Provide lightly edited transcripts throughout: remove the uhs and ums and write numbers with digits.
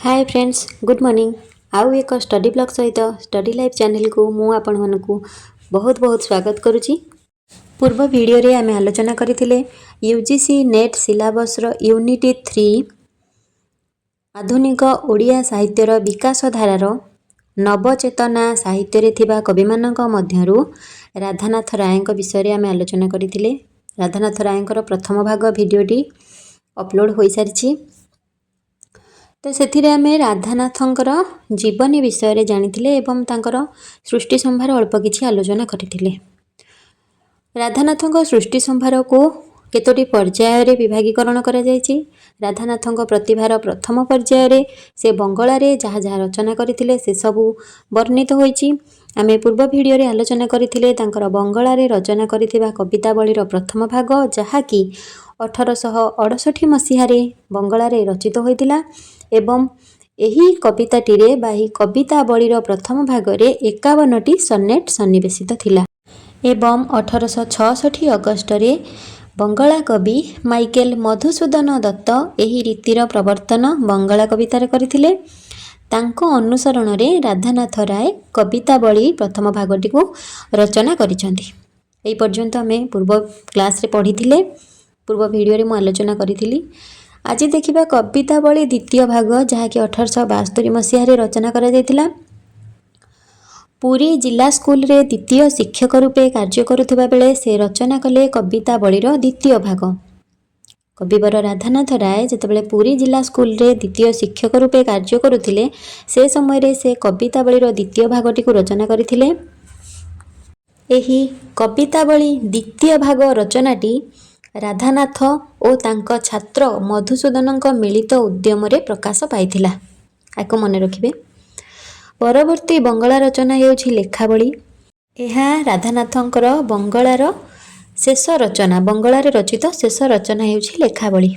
Hi friends good morning. आउ एक study blog सहित स्टडी लाइफ चैनल को मु आपण मानकु बहुत बहुत स्वागत करुच्ची। पूर्व वीडियो रे आमे आलोचना करथिले यूजीसी नेट सिलेबस रो यूनिट 3 आधुनिक ओडिया साहित्यर विकास धारार नवचेतना साहित्य रे थिबा कवि मानक मध्यरु राधानाथ रायଙ୍କ विषय आमे आलोचना करथिले। राधानाथ रायଙ୍କର प्रथम भाग भिडियोटी अपलोड होई सारिछि। तो से आम राधानाथंकर जीवनी विषय जानी एवं तांकर सृष्टि संभार अल्प किछि आलोचना करथिले। राधानाथंक सृष्टि संभार को केतोटी पर्याय रे विभागीकरण करा जायछि। राधानाथंक प्रतिभार प्रथम पर्याय रे से बंगला रे जहा जहा रचना करथिले से सबु वर्णित होईछि। आमे पूर्व वीडियो रे आलोचना करथिले तांकर बंगला रे रचना करथिबा कवितावलीर प्रथम भाग जहाकी 1868 मसीह रे बंगला रे रचित होइतिला एवं एही कविताटी रे बाही कवितावलीर प्रथम भाग रे 51टी सन्नेट सन्निवेशित थिला एवं 1866 अगस्त रे बंगला कवि माइकेल मधुसूदन दत्त एही रीतिर प्रवर्तन बंगला कवितार करथिले। तांको अनुसरण रे राधानाथ राय कवितावली प्रथम भागटी को रचना करिसंती। एई पर्यंत हमें पूर्व क्लास रे पढ़िथिले, पूर्व वीडियो रे मु आलोचना करिथिली। आज देखिबा कवितावली द्वितीय भाग जहाँकि 1872 मसीह रे रचना करा जायतिला। पुरी जिला स्कूल रे द्वितीय शिक्षक रूपे कार्य करुथिबा बेले से रचना कले कवितावलीर द्वितीय भाग। कविवर राधानाथ राय जेतेबेले पुरी जिला स्कूल रे द्वितीय शिक्षक रूपे कार्य करुथिले से समय रे से कवितावलीर द्वितीय भागटी को रचना करिथिले। एही कवितावली द्वितीय भाग रचनाटी राधानाथ और तांको छात्र मधुसूदनଙ୍କ मिलित उद्यम रे प्रकाश पाइथिला। आको मने रखिबे। परवर्ती बंगला रचना हेउछि लेखावली। एहा राधानाथंकर बंगलार शेष रचना, बंगला रे रचित शेष रचना हेउछि लेखावली।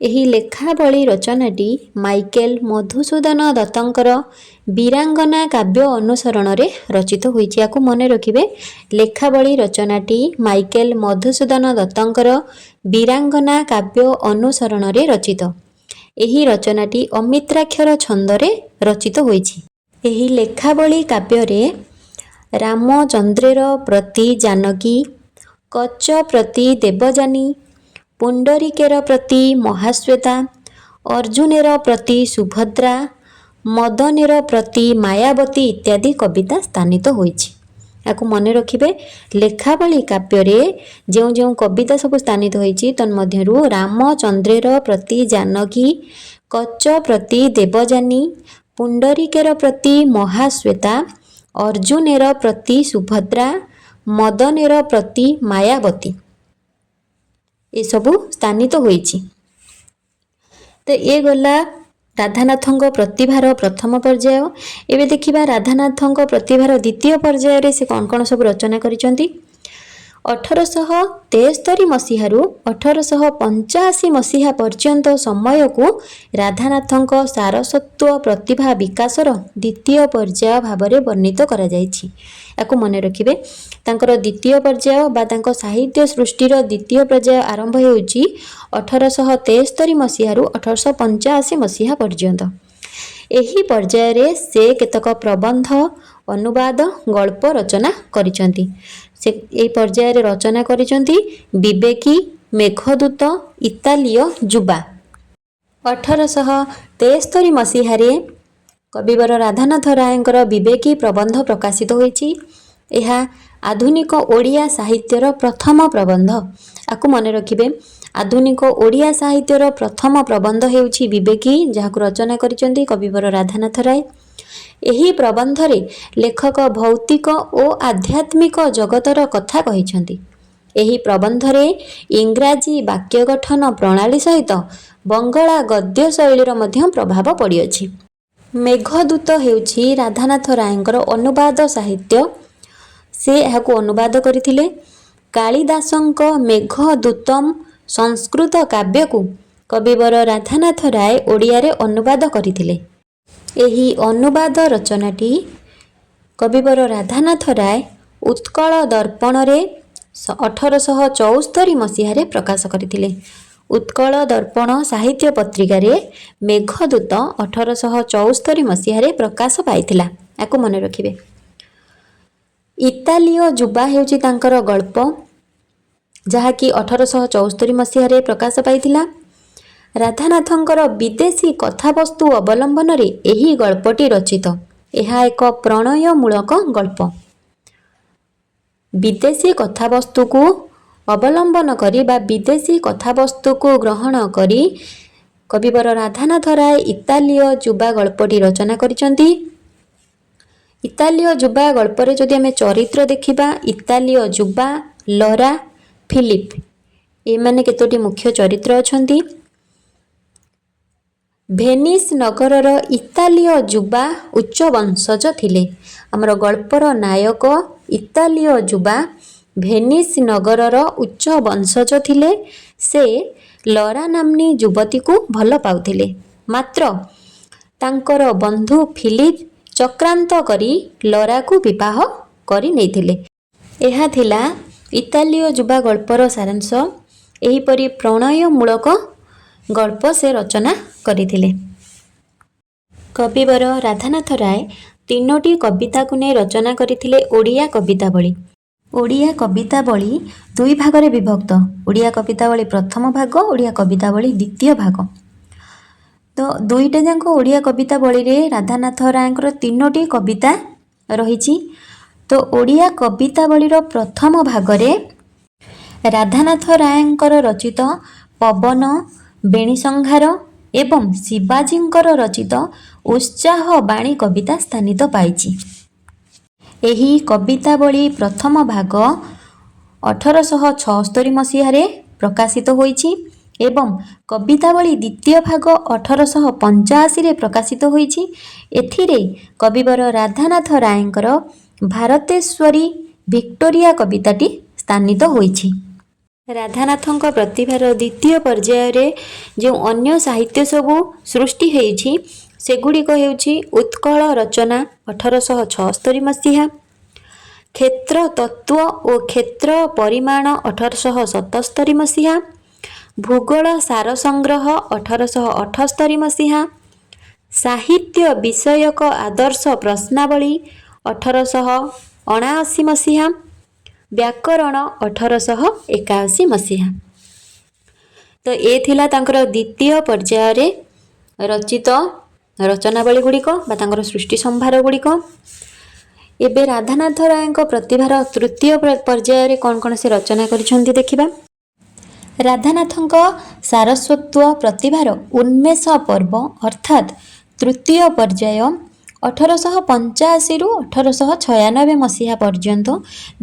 एही लेखावली रचनाटी माइकेल मधुसूदन दत्तंकर वीरांगना काव्य अनुसरण रे रचित होईछि। आको मने रखिबे। लेखावली रचनाटी माइकेल मधुसूदन दत्तंकर वीरांगना काव्य अनुसरण रे रचित। एही रचनाटी अमित्राक्षर छंद रे रचित होईछि। एही लेखावली काव्य रे रामचंद्रेर प्रति जानकी, कच्च प्रति देवजानी, पुंडरीकेर प्रति महाश्वेता, अर्जुनेर प्रति सुभद्रा, मदनेर प्रति मायावती इत्यादि कविता स्थानित होईछि। याकु मने रखिबे। लेखावली काव्य रे जेउ जेउ कविता सब स्थानित होईछि तन्मध्यरु रामचंद्रेर प्रति जानकी, कच्च प्रति देवजानी, पुंडरीकेर प्रति महाश्वेता, अर्जुनेर प्रति सुभद्रा, मदनेर प्रति मायावती ये सबु स्थानित होईछि। तो ये गला राधानाथंक प्रतिभार प्रथम पर्याय। एबे देखिबा राधानाथंक प्रतिभार द्वितीय पर्याय रे से कोन कोन सब रचना करिसंती। 1873 मसीहारू 1885 मसीहा पर्यंत समय को राधानाथंक सारस्वत प्रतिभा विकासर द्वितीय पर्याय भाबरे वर्णित करा जायछि। याकु मने रखिबे। तांकर द्वितीय पर्याय बा तांको साहित्य सृष्टिर द्वितीय पर्याय आरंभ हेउछि 1873 मसीहारू 1885 मसीहा पर्यंत। एही पर्याय रे से केतक प्रबंध, अनुवाद, गल्प रचना करिसंती। से एही पर्याय रे रचना करिसंती विवेकी, मेघदूत, इतालीय जुबा। 1873 मसीहा रे कविवर राधानाथ रायଙ୍କର विवेकी प्रबंध प्रकाशित होईछि। एहा आधुनिक ओडिया साहित्यर प्रथम प्रबंध। आकु मने रखिबे। आधुनिक ओडिया साहित्यर प्रथम प्रबंध हेउछि विवेकी, जहाकु रचना करिसंती कविवर राधानाथ राय। एही प्रबंध रे लेखक भौतिक और आध्यात्मिक जगतर कथा कहिसंती। एही प्रबंध रे इंग्राजी वाक्य गठन प्रणाली सहित बंगला गद्य शैलीर मध्य प्रभाव पड़िअछि। मेघदूत हेउछि राधानाथ रायଙ୍କର अनुवाद साहित्य। से एहाकु अनुवाद करिथिले। कालिदासଙ୍କ मेघदूतम संस्कृत काव्य को कविवर राधानाथ राय ओडिया रे अनुवाद करिथिले। एही अनुवाद रचनाटी कविवर राधानाथ राय उत्कल दर्पण रे 1874 मसीह रे प्रकाश करिथिले। ଉତ୍କଳ ଦର୍ପଣ ସାହିତ୍ୟ ପତ୍ରିକାରେ ମେଘଦୂତ 1874 ମସିହାରେ ପ୍ରକାଶ ପାଇଥିଲା। ୟାକୁ ମନେ ରଖିବେ। ଇତାଲୀୟ ଯୁବା ହେଉଛି ତାଙ୍କର ଗଳ୍ପ, ଯାହାକି 1874 ମସିହାରେ ପ୍ରକାଶ ପାଇଥିଲା। ରାଧାନାଥଙ୍କର ବିଦେଶୀ କଥାବସ୍ତୁ ଅବଲମ୍ବନରେ ଏହି ଗଳ୍ପଟି ରଚିତ। ଏହା ଏକ ପ୍ରଣୟମୂଳକ ଗଳ୍ପ। ବିଦେଶୀ କଥାବସ୍ତୁକୁ ଅବଲମ୍ବନ କରି ବା ବିଦେଶୀ କଥାବସ୍ତୁକୁ ଗ୍ରହଣ କରି କବିବର ରାଧାନାଥ ରାୟ ଇତାଲୀୟ ଯୁବା ଗଳ୍ପଟି ରଚନା କରିଛନ୍ତି। ଇତାଲୀୟ ଯୁବା ଗଳ୍ପରେ ଯଦି ଆମେ ଚରିତ୍ର ଦେଖିବା, ଇତାଲୀୟ ଯୁବା, ଲରା, ଫିଲିପ, ଏମାନେ କେତୋଟି ମୁଖ୍ୟ ଚରିତ୍ର ଅଛନ୍ତି। ଭେନିସ ନଗରର ଇତାଲୀୟ ଯୁବା ଉଚ୍ଚ ବଂଶଜ ଥିଲେ। ଆମର ଗଳ୍ପର ନାୟକ ଇତାଲୀୟ ଯୁବା ଭେନିସ ନଗରର ଉଚ୍ଚ ବଂଶଜ ଥିଲେ। ସେ ଲରା ନାମ୍ନୀ ଯୁବତୀକୁ ଭଲ ପାଉଥିଲେ, ମାତ୍ର ତାଙ୍କର ବନ୍ଧୁ ଫିଲିପ ଚକ୍ରାନ୍ତ କରି ଲରାକୁ ବିବାହ କରି ନେଇଥିଲେ। ଏହା ଥିଲା ଇତାଲୀୟ ଯୁବା ଗଳ୍ପର ସାରାଂଶ। ଏହିପରି ପ୍ରଣୟମୂଳକ ଗଳ୍ପ ସେ ରଚନା କରିଥିଲେ। କବିବର ରାଧାନାଥ ରାୟ 3ଟି କବିତାକୁ ନେଇ ରଚନା କରିଥିଲେ ଓଡ଼ିଆ କବିତାବଳୀ। ଓଡ଼ିଆ କବିତାବଳୀ 2 ଭାଗରେ ବିଭକ୍ତ। ଓଡ଼ିଆ କବିତାବଳୀ ପ୍ରଥମ ଭାଗ, ଓଡ଼ିଆ କବିତାବଳୀ ଦ୍ୱିତୀୟ ଭାଗ। ତ ଦୁଇଟା ଯାକ ଓଡ଼ିଆ କବିତାବଳୀରେ ରାଧାନାଥ ରାୟଙ୍କର 3ଟି କବିତା ରହିଛି। ତ ଓଡ଼ିଆ କବିତାବଳୀର ପ୍ରଥମ ଭାଗରେ ରାଧାନାଥ ରାୟଙ୍କର ରଚିତ ପବନ, ବେଣୀସଂହାର ଏବଂ ଶିବାଜୀଙ୍କର ରଚିତ ଉତ୍ସାହ ବାଣୀ କବିତା ସ୍ଥାନିତ ପାଇଛି। ଏହି କବିତାବଳୀ ପ୍ରଥମ ଭାଗ 1876 ମସିହାରେ ପ୍ରକାଶିତ ହୋଇଛି ଏବଂ କବିତାବଳୀ ଦ୍ୱିତୀୟ ଭାଗ 1885ରେ ପ୍ରକାଶିତ ହୋଇଛି। ଏଥିରେ କବିବର ରାଧାନାଥ ରାୟଙ୍କର ଭାରତେଶ୍ୱରୀ ଭିକ୍ଟୋରିଆ କବିତାଟି ସ୍ଥାନିତ ହୋଇଛି। ରାଧାନାଥଙ୍କ ପ୍ରତିଭାର ଦ୍ୱିତୀୟ ପର୍ଯ୍ୟାୟରେ ଯେଉଁ ଅନ୍ୟ ସାହିତ୍ୟ ସବୁ ସୃଷ୍ଟି ହେଉଛି, ସେଗୁଡ଼ିକ ହେଉଛି ଉତ୍କଳ ରଚନା 1876 ମସିହା, କ୍ଷେତ୍ର ତତ୍ତ୍ୱ ଓ କ୍ଷେତ୍ର ପରିମାଣ 1877 ମସିହା, ଭୂଗୋଳ ସାର ସଂଗ୍ରହ 1878 ମସିହା, ସାହିତ୍ୟ ବିଷୟକ ଆଦର୍ଶ ପ୍ରଶ୍ନାବଳୀ 1879 ମସିହା, ବ୍ୟାକରଣ 1881 ମସିହା। ତ ଏ ଥିଲା ତାଙ୍କର ଦ୍ୱିତୀୟ ପର୍ଯ୍ୟାୟରେ ରଚିତ ରଚନାବଳୀ ଗୁଡ଼ିକ ବା ତାଙ୍କର ସୃଷ୍ଟି ସମ୍ଭାର ଗୁଡ଼ିକ। ଏବେ ରାଧାନାଥ ରାୟଙ୍କ ପ୍ରତିଭାର ତୃତୀୟ ପର୍ଯ୍ୟାୟରେ କ'ଣ କ'ଣ ସେ ରଚନା କରିଛନ୍ତି ଦେଖିବା। ରାଧାନାଥଙ୍କ ସାରସ୍ୱତ ପ୍ରତିଭାର ଉନ୍ମେଷ ପର୍ବ ଅର୍ଥାତ୍ ତୃତୀୟ ପର୍ଯ୍ୟାୟ 1885ରୁ 1896 ମସିହା ପର୍ଯ୍ୟନ୍ତ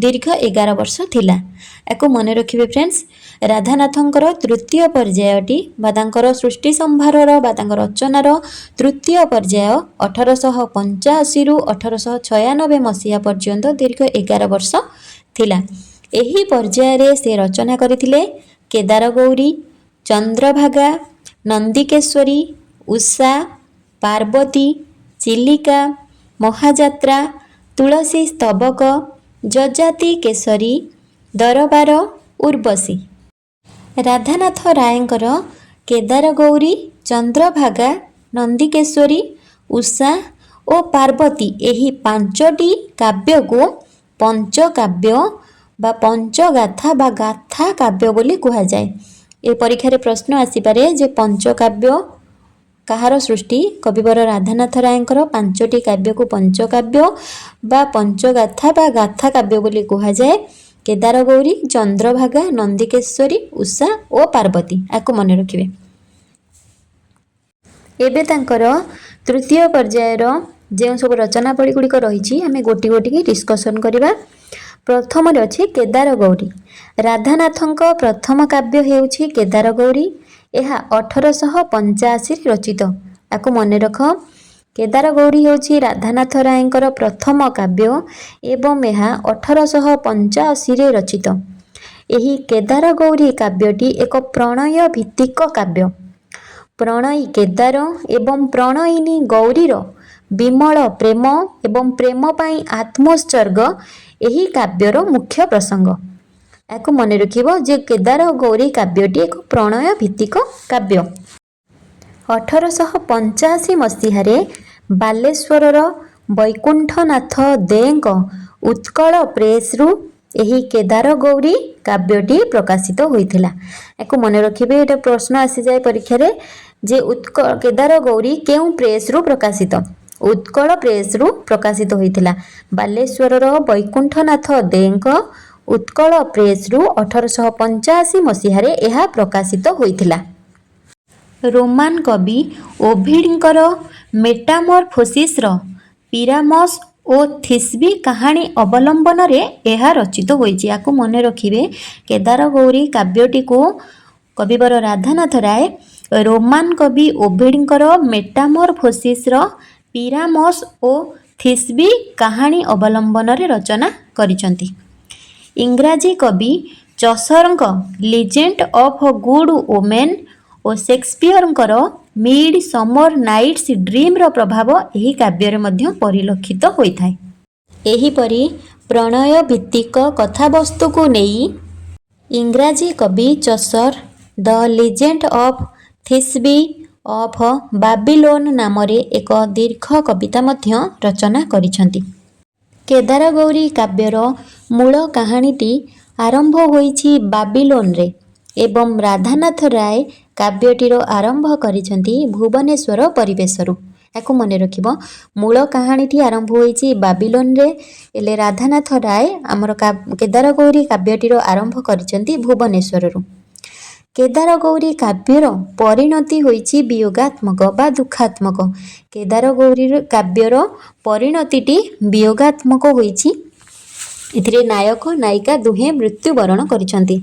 ଦୀର୍ଘ 11 ବର୍ଷ ଥିଲା। ୟାକୁ ମନେ ରଖିବେ ଫ୍ରେଣ୍ଡସ୍। ରାଧାନାଥଙ୍କର ତୃତୀୟ ପର୍ଯ୍ୟାୟଟି ବା ତାଙ୍କର ସୃଷ୍ଟି ସମ୍ଭାରର ବା ତାଙ୍କ ରଚନାର ତୃତୀୟ ପର୍ଯ୍ୟାୟ 1885ରୁ 1896 ମସିହା ପର୍ଯ୍ୟନ୍ତ ଦୀର୍ଘ 11 ବର୍ଷ ଥିଲା। ଏହି ପର୍ଯ୍ୟାୟରେ ସେ ରଚନା କରିଥିଲେ କେଦାରଗୌରୀ, ଚନ୍ଦ୍ରଭାଗା, ନନ୍ଦିକେଶ୍ୱରୀ, ଉଷା, ପାର୍ବତୀ, ଚିଲିକା, ମହାଯାତ୍ରା, ତୁଳସୀ ସ୍ତବକ, ଯଯାତି କେଶରୀ, ଦରବାର, ଉର୍ବଶୀ। ରାଧାନାଥ ରାୟଙ୍କର କେଦାରଗୌରୀ, ଚନ୍ଦ୍ରଭାଗା, ନନ୍ଦିକେଶ୍ୱରୀ, ଉଷା ଓ ପାର୍ବତୀ ଏହି 5ଟି କାବ୍ୟକୁ ପଞ୍ଚକାବ୍ୟ ବା ପଞ୍ଚଗାଥା ବା ଗାଥା କାବ୍ୟ ବୋଲି କୁହାଯାଏ। ଏ ପରୀକ୍ଷାରେ ପ୍ରଶ୍ନ ଆସିପାରେ ଯେ ପଞ୍ଚକାବ୍ୟ କାହାର ସୃଷ୍ଟି? କବିବର ରାଧାନାଥ ରାୟଙ୍କର 5ଟି କାବ୍ୟକୁ ପଞ୍ଚକାବ୍ୟ ବା ପଞ୍ଚଗାଥା ବା ଗାଥା କାବ୍ୟ ବୋଲି କୁହାଯାଏ। କେଦାରଗୌରୀ, ଚନ୍ଦ୍ରଭାଗା, ନନ୍ଦିକେଶ୍ୱରୀ, ଉଷା ଓ ପାର୍ବତୀ। ୟାକୁ ମନେ ରଖିବେ। ଏବେ ତାଙ୍କର ତୃତୀୟ ପର୍ଯ୍ୟାୟର ଯେଉଁ ସବୁ ରଚନାବଳୀ ଗୁଡ଼ିକ ରହିଛି, ଆମେ ଗୋଟି ଗୋଟିକି ଡିସ୍କସନ୍ କରିବା। ପ୍ରଥମରେ ଅଛି କେଦାରଗୌରୀ। ରାଧାନାଥଙ୍କ ପ୍ରଥମ କାବ୍ୟ ହେଉଛି କେଦାରଗୌରୀ। ଏହା 1885ରେ ରଚିତ। ୟାକୁ ମନେ ରଖ। କେଦାରଗୌରୀ ହେଉଛି ରାଧାନାଥ ରାୟଙ୍କର ପ୍ରଥମ କାବ୍ୟ ଏବଂ ଏହା 1885ରେ ରଚିତ। ଏହି କେଦାରଗୌରୀ କାବ୍ୟଟି ଏକ ପ୍ରଣୟ ଭିତ୍ତିକ କାବ୍ୟ। ପ୍ରଣୟୀ କେଦାର ଏବଂ ପ୍ରଣୟିନୀ ଗୌରୀର ବିମଳ ପ୍ରେମ ଏବଂ ପ୍ରେମ ପାଇଁ ଆତ୍ମୋତ୍ସର୍ଗ ଏହି କାବ୍ୟର ମୁଖ୍ୟ ପ୍ରସଙ୍ଗ। याकु मन रखिबो जे केदार गौरी काव्यटी एक प्रणय भित्तिक काव्य। 1885 मसीहारे बालेश्वरर वैकुंठनाथ देଙ୍କ उत्कल प्रेसरू ଏହି केदार गौरी काव्यटी प्रकाशित होइथिला। याकु मन रखिबे एटा प्रश्न आसी जाय परीक्षा रे जे केदार गौरी केउ प्रेसरू प्रकाशित उत्कल प्रेसरू प्रकाशित होइथिला। बालेश्वरर वैकुंठनाथ देଙ୍କ उत्कल प्रेसरू 1885 मसीहारे ଏହା प्रकाशित होइथिला। रोमान कवि ओभिडଙ୍କର मेटामॉर्फोसिसର ପିରାମସ୍ ଓ ଥିସ୍ବି କାହାଣୀ ଅବଲମ୍ବନରେ ଏହା ରଚିତ ହୋଇଛି। ଆକୁ ମନେ ରଖିବେ କେଦାର ଗୌରୀ କାବ୍ୟଟିକୁ କବିବର ରାଧାନାଥ ରାୟ ରୋମାନ କବି ଓଭିଡଙ୍କର ମେଟାମରଫୋସିସର ପିରାମସ୍ ଓ ଥିସ୍ବି କାହାଣୀ ଅବଲମ୍ବନରେ ରଚନା କରିଛନ୍ତି। ଇଂରାଜୀ କବି ଚସରଙ୍କ ଲିଜେଣ୍ଡ ଅଫ୍ ଗୁଡ୍ ଓମେନ୍ ଓ ସେକ୍ସପିୟରଙ୍କର ମିଡ୍ ସମର ନାଇଟ୍ସ ଡ୍ରିମ୍ର ପ୍ରଭାବ ଏହି କାବ୍ୟରେ ମଧ୍ୟ ପରିଲକ୍ଷିତ ହୋଇଥାଏ। ଏହିପରି ପ୍ରଣୟ ଭିତ୍ତିକ କଥାବସ୍ତୁକୁ ନେଇ ଇଂରାଜୀ କବି ଚସର ଦ ଲିଜେଣ୍ଡ ଅଫ୍ ଥିସ୍ବି ଅଫ୍ ବାବିଲୋନ୍ ନାମରେ ଏକ ଦୀର୍ଘ କବିତା ମଧ୍ୟ ରଚନା କରିଛନ୍ତି। କେଦାର ଗୌରୀ କାବ୍ୟର ମୂଳ କାହାଣୀଟି ଆରମ୍ଭ ହୋଇଛି ବାବିଲୋନରେ ଏବଂ ରାଧାନାଥ ରାୟ କାବ୍ୟଟିର ଆରମ୍ଭ କରିଛନ୍ତି ଭୁବନେଶ୍ୱର ପରିବେଶରୁ। याकु मन रखिबो मूल कहानीटी आरंभ होईची बाबिलोन एले राधानाथ राय आमर केदार गौरी काव्यटीर आरंभ करिसेंती भुवनेश्वर रु। केदार गौरी काव्यर परिणति होईची वियोगात्मक बा दुखात्मक। केदार गौरी काव्यर परिणतिटी वियोगात्मक होईची। इथिरे नायक नायिका दुहे मृत्युवरण करिसेंती।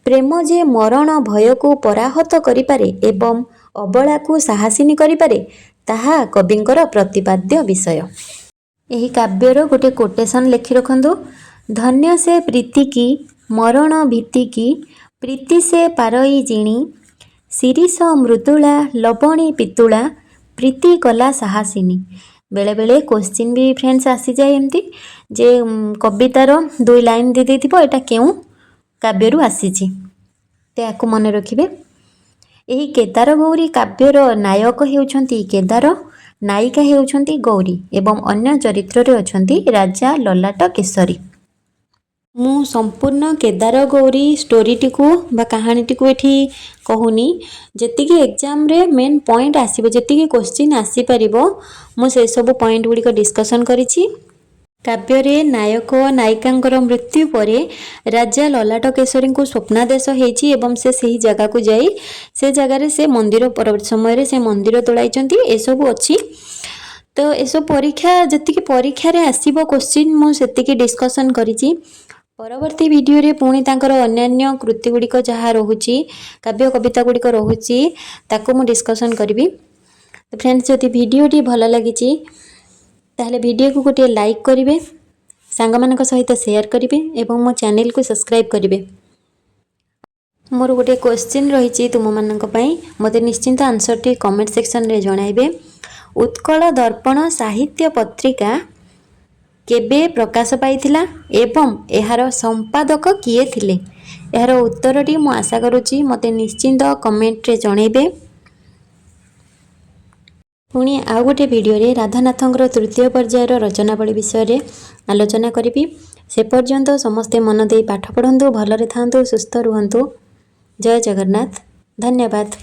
प्रेम जे मरण भय को पराहत करि पारे एवं अबला को साहसिनी करि पारे ताहा कविंकर प्रतिपाद्य विषय। यही काव्यर गोटे कोटेशन लिखि रखंतु। धन्य से प्रीति की मरण भीति की प्रीति से पारई जिणी शिरीष मृदुला लवणी पितुला प्रीति कला साहसिनी। बेले बेले क्वेश्चन भी फ्रेंड्स आसी जाए एमती जे कवितार 2 लाइन दे देथिबो एटा केउ काव्यरू आसीची ते आकु मन रखिबे। यही केदार गौरी काव्यर नायक हेउछंती केदार नायिका हेउछंती गौरी एवं अन्य चरित्र रे अछंती राजा ललाट केसरी। मु संपूर्ण केदार गौरी स्टोरीटी को बा कहानीटी को एठी कहूनी जेतिकी एग्जाम रे मेन पॉइंट आसीबो जेतिकी क्वेश्चन आसी परिबो मु से सब पॉइंट गुडी को डिस्कशन करिछि। काव्य रे नायक नायिकांकर मृत्यु परे राजा ललाट केसरी को स्वप्नादेश हेछि एवं से सही जगह को जाई से जगह रे से मंदिर परवर्ती समय रे से मंदिर तोलाइचंती ए सब अछि। तो ए सब परीक्षा जतिकी परीक्षा रे आसीबो क्वेश्चन मु सेतिकी डिस्कशन करिछि। परवर्ती वीडियो रे पुणी तांकर अन्यान्य कृति गुडी को जहा रहुछि काव्य कविता गुडी को रहुछि ताको मु डिस्कशन करबी। तो फ्रेंड्स जति वीडियोटी भल लागिछि ताहले वीडियो को गोटे लाइक करेंगे सांग मानक सहित शेयर करेंगे एवं मो चैनल को सब्सक्राइब करेंगे। मोर गोटे क्वेश्चन रही तुम मानक पई मते निश्चिंत आंसर टी कमेंट सेक्शन रे जणाइबे। उत्कल दर्पण साहित्य पत्रिका केबे प्रकाश पाइथिला एवं एहार संपादक किए थिले? एहार उत्तरटी मु आशा करूची मते निश्चिंत कमेंट रे जणाइबे। पुणी आउ गोटे वीडियो रे राधानाथंकर तृतीय पर्यायर रचनावली विषय रे आलोचना करिबी। से पर्यंत समस्ते मन दे पाठ पढ़ंतु भलरे थांतु सुस्थ रुहंतु। जय जगन्नाथ। धन्यवाद।